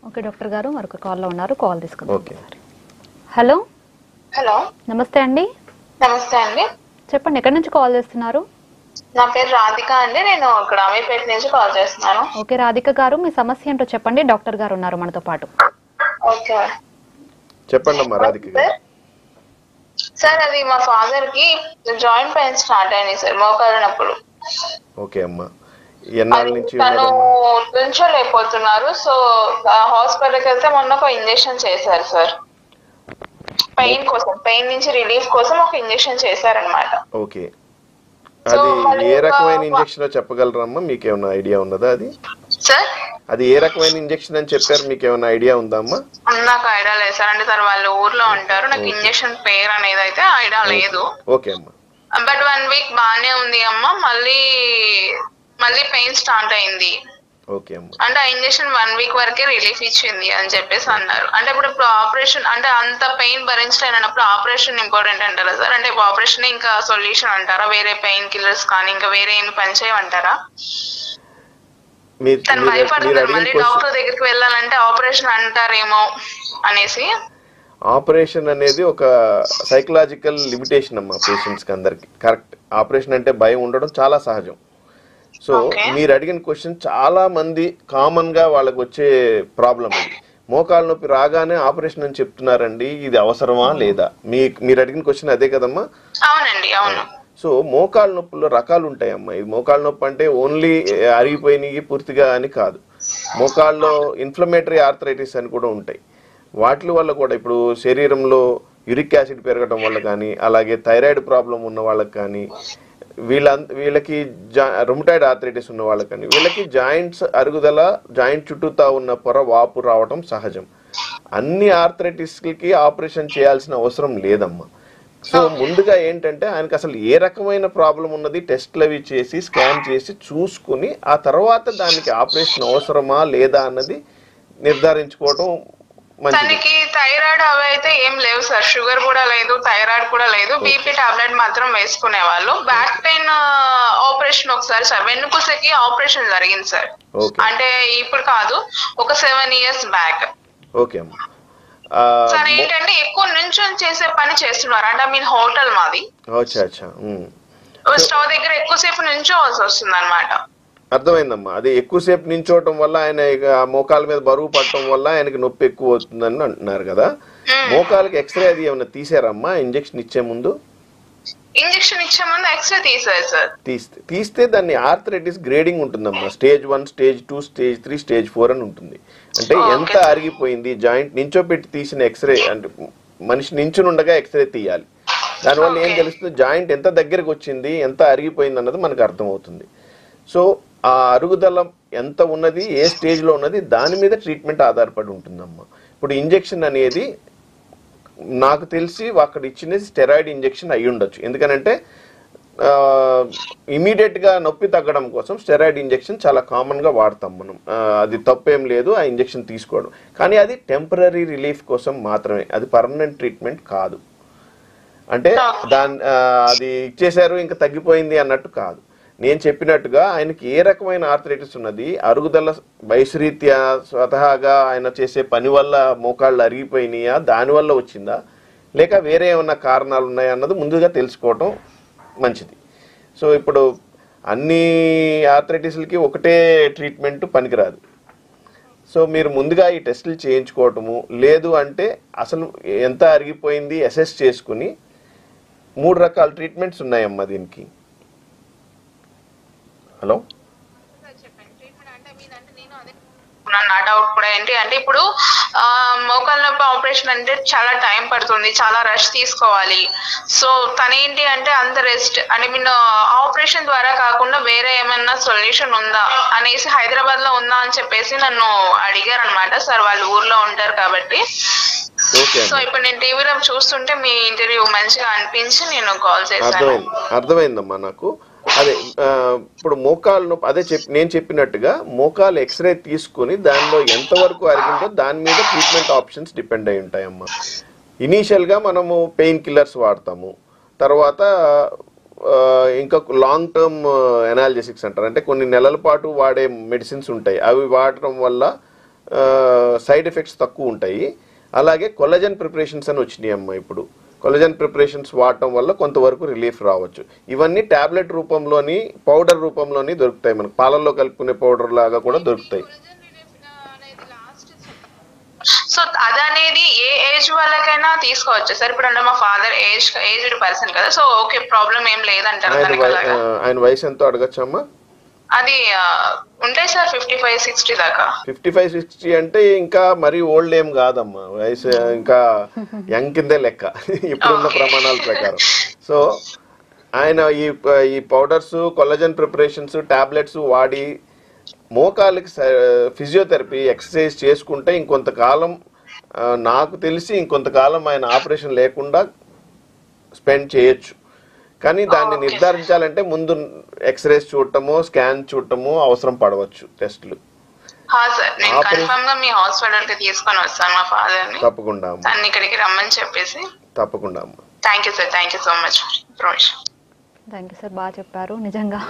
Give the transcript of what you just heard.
Okay doctor గారు మరొక కాల్లో ఉన్నారు, కాల్ తీసుకుందాం. ఓకే. హలో హలో, నమస్తే అండి. నమస్తే అండి. చెప్పండి, ఎక్కడి నుంచి కాల్ చేస్తున్నారు? నా పేరు రాధిక అండి. నేను ఇక్కడ అమీర్పేట నుంచి కాల్ చేస్తున్నాను. ఓకే రాధిక గారు, మీ సమస్య ఏంటో చెప్పండి, డాక్టర్ గారు ఉన్నారు మనతో పాటు. ఓకే చెప్పండి అమ్మా రాధిక గారు. సార్, అది మా ఫాదర్ కి జాయింట్ పెయిన్ స్టార్ట్ అయినాయి సార్, మోకాలు నొప్పులు. ఓకే అమ్మా, ఎన్నాళ్ళ నుంచి తను నుంచోలేకపోతున్నారు. సో హాస్పిటల్కి వెళ్తే మొన్న ఒక ఇంజెక్షన్ చేశారు సార్, పెయిన్ కోసం, పెయిన్ నుంచి రిలీఫ్ కోసం ఒక ఇంజెక్షన్ చేశారనమాట. ఓకే, అది ఏ రకమైన ఇంజెక్షన్ చెప్పగలరమ్మా? మీకేమైనా ఐడియా ఉన్నదా? అది సార్ అది ఏ రకమైన ఇంజెక్షన్ అని చెప్పారు, మీకేమైనా ఐడియా ఉందా అమ్మా? నాకు ఐడియా లేదు సార్, అంటే సార్ వాళ్ళు ఊర్లో ఉంటారు, నాకు ఇంజెక్షన్ పేరు అనేది అయితే ఐడియా లేదు. ఓకే అమ్మా. బట్ 1 వీక్ బానే ఉంది అమ్మ, మళ్ళీ పెయిన్ స్టార్ట్ అయింది. ఓకే అమ్మా. అంటే ఆ ఇంజెక్షన్ 1 వీక్ వరకే రిలీఫ్ ఇచ్చింది అని చెప్పేసి అన్నారు. అంటే ఇప్పుడు ఆపరేషన్, అంటే అంత పెయిన్ భరించలేనప్పుడు ఆపరేషన్ ఇంపార్టెంట్ అంటారా సార్? అంటే ఆపరేషన్ ఇంకా సొల్యూషన్ అంటారా? వేరే పెయిన్ కిల్లర్స్ కానీ ఇంకా వేరే ఏమి పనిచేయమంటారా? తను భయపడుతున్నారు, మళ్ళీ డాక్టర్ దగ్గరికి వెళ్ళాలంటే ఆపరేషన్ అంటారేమో అనేసి. ఆపరేషన్ అనేది ఒక సైకలాజికల్ లిమిటేషన్ అమ్మా పేషెంట్స్ కి అందరికి. కరెక్ట్, ఆపరేషన్ అంటే భయం ఉండడం చాలా సహజం. సో మీరు అడిగిన క్వశ్చన్ చాలా మంది కామన్ గా వాళ్ళకి వచ్చే ప్రాబ్లం ఇది. మోకాలు నొప్పి రాగానే ఆపరేషన్ అని చెప్తున్నారండి, ఇది అవసరమా లేదా? మీరు అడిగిన క్వశ్చన్ అదే కదమ్మా? అవునండి, అవును. సో మోకాలు నొప్పుల్లో రకాలు ఉంటాయమ్మా. ఇది మోకాలు నొప్పి అంటే ఓన్లీ అరిగిపోయినవి పూర్తిగా అని కాదు. మోకాల్లో ఇన్ఫ్లమేటరీ ఆర్థరైటిస్ అని కూడా ఉంటాయి. వాటి వల్ల కూడా ఇప్పుడు శరీరంలో యూరిక్ యాసిడ్ పెరగడం వల్ల కానీ, అలాగే థైరాయిడ్ ప్రాబ్లం ఉన్న వాళ్ళకి కానీ, వీళ్ళకి రుమటాయిడ్ ఆర్థరైటిస్ ఉన్న వాళ్ళకి కానీ, వీళ్ళకి జాయింట్స్ అరుగుదల, జాయింట్ చుట్టూతా ఉన్న పొర వాపు రావడం సహజం. అన్ని ఆర్థరైటిస్కి ఆపరేషన్ చేయాల్సిన అవసరం లేదమ్మా. సో ముందుగా ఏంటంటే ఆయనకి అసలు ఏ రకమైన ప్రాబ్లం ఉన్నది టెస్ట్లు అవి చేసి స్కాన్ చేసి చూసుకుని ఆ తర్వాత దానికి ఆపరేషన్ అవసరమా లేదా అన్నది నిర్ధారించుకోవడం మంచిది. తనకి థైరాయిడ్ అవి అయితే ఏం లేవు సార్, షుగర్ కూడా లేదు, థైరాయిడ్ కూడా లేదు, బీపీ టాబ్లెట్ మాత్రం వేసుకునే వాళ్ళు. బ్యాక్ పెయిన్ ఆపరేషన్ ఒకసారి సార్, వెన్నుపూసకి ఆపరేషన్ జరిగింది సార్, అంటే ఇప్పుడు కాదు, ఒక 7 years బ్యాక్. ఓకే అమ్మా. సార్ ఏంటంటే ఎక్కువ నుంచొని చేసే పని చేస్తున్నారు, అంటే మీన్ హోటల్ మాది, స్టవ్ దగ్గర ఎక్కువసేపు నుంచోవాల్సి వస్తుంది అనమాట. అర్థమైందమ్మా. అది ఎక్కువసేపు నించోవటం వల్ల ఆయన మోకాల మీద బరువు పట్టడం వల్ల ఆయనకి నొప్పి ఎక్కువ అవుతుందని అంటున్నారు కదా. మోకాలకి ఎక్స్రే అది ఏమన్నా తీసారమ్మా ఇంజెక్షన్ ఇచ్చే ముందు? ఇంజెక్షన్ ఇచ్చే ముందు ఎక్స్రే తీసారు సార్. తీస్తే దాన్ని ఆర్థరైటిస్ గ్రేడింగ్ ఉంటుందమ్మా. స్టేజ్ 1, స్టేజ్ 2, స్టేజ్ 3, స్టేజ్ 4 అని ఉంటుంది. అంటే ఎంత అరిగిపోయింది జాయింట్ నించోపెట్టి తీసిన ఎక్స్రే, అంటే మనిషి నించునుండగా ఎక్స్రే తీయాలి. దానివల్ల ఏం తెలుస్తుంది, జాయింట్ ఎంత దగ్గరకు వచ్చింది, ఎంత అరిగిపోయింది అన్నది మనకు అర్థమవుతుంది. సో ఆ అరుగుదల ఎంత ఉన్నది, ఏ స్టేజ్లో ఉన్నది, దాని మీద ట్రీట్మెంట్ ఆధారపడి ఉంటుందమ్మా. ఇప్పుడు ఇంజెక్షన్ అనేది నాకు తెలిసి అక్కడ ఇచ్చినది స్టెరాయిడ్ ఇంజెక్షన్ అయ్యి ఉండొచ్చు. ఎందుకనంటే ఇమీడియట్గా నొప్పి తగ్గడం కోసం స్టెరాయిడ్ ఇంజెక్షన్ చాలా కామన్గా వాడతాం మనం. అది తప్పేం లేదు ఆ ఇంజెక్షన్ తీసుకోవడం, కానీ అది టెంపరీ రిలీఫ్ కోసం మాత్రమే, అది పర్మనెంట్ ట్రీట్మెంట్ కాదు. అంటే అది ఇచ్చేశారు ఇంకా తగ్గిపోయింది అన్నట్టు కాదు. నేను చెప్పినట్టుగా ఆయనకి ఏ రకమైన ఆర్థరైటిస్ ఉన్నది, అరుగుదల వయసురీత్యా స్వతహాగా ఆయన చేసే పని వల్ల మోకాళ్ళు అరిగిపోయినాయా, దానివల్ల వచ్చిందా, లేక వేరే ఏమన్నా కారణాలు ఉన్నాయా అన్నది ముందుగా తెలుసుకోవటం మంచిది. సో ఇప్పుడు అన్ని ఆర్థరైటిస్లకి ఒకటే ట్రీట్మెంట్ పనికిరాదు. సో మీరు ముందుగా ఈ టెస్టులు చేయించుకోవటము, లేదు అంటే అసలు ఎంత అరిగిపోయింది అసెస్ చేసుకుని 3 రకాల ట్రీట్మెంట్స్ ఉన్నాయమ్మా దీనికి. హలో, నా డౌట్ కూడా ఏంటి అంటే, ఇప్పుడు మోకాళ్ళ నొప్పి ఆపరేషన్ అంటే చాలా టైం పడుతుంది, చాలా రష్ తీసుకోవాలి. సో తనేంటి అంటే అంత రెస్ట్ అంటే మీన్ ఆపరేషన్ ద్వారా కాకుండా వేరే ఏమైనా సొల్యూషన్ ఉందా అనేసి హైదరాబాద్ లో ఉందా అని చెప్పేసి నన్ను అడిగారు అనమాట. సార్ వాళ్ళు ఊర్లో ఉంటారు కాబట్టి. సో ఇప్పుడు నేను టీవీలో చూస్తుంటే మీ ఇంటర్వ్యూ మంచిగా అనిపించి నేను కాల్ చేశాను. అర్థమైందమ్మా నాకు. అదే ఇప్పుడు మోకాలు నొప్పి, అదే నేను చెప్పినట్టుగా మోకాలు ఎక్స్రే తీసుకుని దానిలో ఎంతవరకు అరిగిందో దాని మీద ట్రీట్మెంట్ ఆప్షన్స్ డిపెండ్ అయి ఉంటాయమ్మా. ఇనీషియల్గా మనము పెయిన్ కిల్లర్స్ వాడతాము, తర్వాత ఇంకా లాంగ్ టర్మ్ ఎనాల్జెసిక్స్ అంటారు, అంటే కొన్ని నెలల పాటు వాడే మెడిసిన్స్ ఉంటాయి. అవి వాడటం వల్ల సైడ్ ఎఫెక్ట్స్ తక్కువ ఉంటాయి. అలాగే కొల్లజన్ ప్రిపరేషన్స్ అని వచ్చినాయి అమ్మ. ఇప్పుడు కొల్లజన్ ప్రిపరేషన్స్ వాడటం వల్ల కొంతవరకు రిలీఫ్ రావచ్చు. ఇవన్నీ టాబ్లెట్ రూపంలోని పౌడర్ రూపంలోని దొరుకుతాయి, మనకు పాలల్లో కలుపుకునే పౌడర్ లాగా కూడా దొరుకుతాయి. సో అదనేది ఏ ఏజ్ వాళ్ళకైనా తీసుకోవచ్చు సార్? ఇప్పుడు అంటే మా ఫాదర్ ఏజ్డ్ పర్సన్ కదా, సో ఓకే ప్రాబ్లం ఏం లేదంటారు. ఆయన వయసు ఎంతో అడగచ్చమ్మా? అది ఉంటాయి సార్ 55-60 దాకా. 55-60 అంటే ఇంకా మరీ ఓల్డ్ ఏం కాదమ్మా, వయసు ఇంకా యంగ్ కిందే లెక్క ఇప్పుడున్న ప్రమాణాల ప్రకారం. సో ఆయన ఈ పౌడర్స్, కొల్లజన్ ప్రిపరేషన్స్, టాబ్లెట్స్ వాడి మోకాళ్ళకి ఫిజియోథెరపీ ఎక్సర్సైజ్ చేసుకుంటే ఇంకొంతకాలం, నాకు తెలిసి ఇంకొంతకాలం ఆయన ఆపరేషన్ లేకుండా స్పెండ్ చేయొచ్చు. కానీ దాన్ని నిర్ధారించాలంటే ముందు ఎక్స్రేస్ చూడటము, స్కాన్ చూడటము అవసరం పడవచ్చు, టెస్టులు. తప్పకుండా ఇక్కడికి రమ్మని చెప్పేసి. తప్పకుండా అమ్మా. Thank you sir, thank you so much. Thank you sir, బాగా చెప్పారు నిజంగా.